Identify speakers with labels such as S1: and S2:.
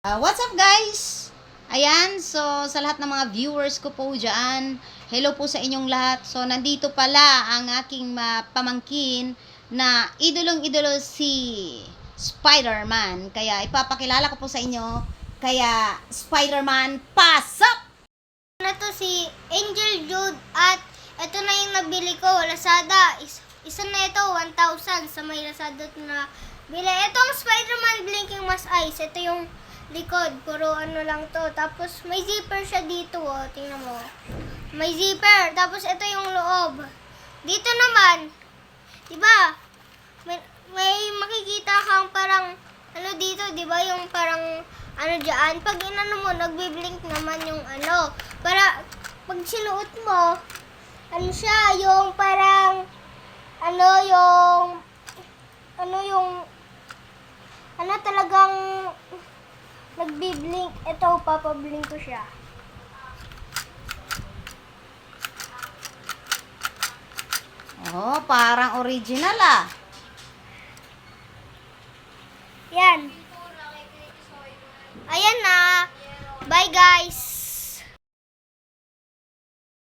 S1: What's up guys? Ayan, so sa lahat ng mga viewers ko po dyan, hello po sa inyong lahat. So nandito pala ang aking pamangkin na idolong-idolo si Spider-Man. Kaya ipapakilala ko po sa inyo. Kaya Spider-Man, pasok!
S2: Na to si Angel Jude at ito na yung nabili ko, Lazada. Isa na ito, 1,000 sa may Lazada na bili. Itong Spider-Man Blinking Mask Eyes, ito yung likod, puro ano lang to. Tapos may zipper siya dito, oh, tingnan mo. May zipper, tapos ito yung loob. Dito naman, 'di ba? May makikita kang parang ano dito, 'di ba? Yung parang ano diyan, pag inano mo, nagbi-blink naman yung ano. Para pag sinuot mo, ano siya, yung parang ano talagang nagbi-blink. Ito, papablink ko siya.
S1: Oh, parang original ah.
S2: Yan. Ayan.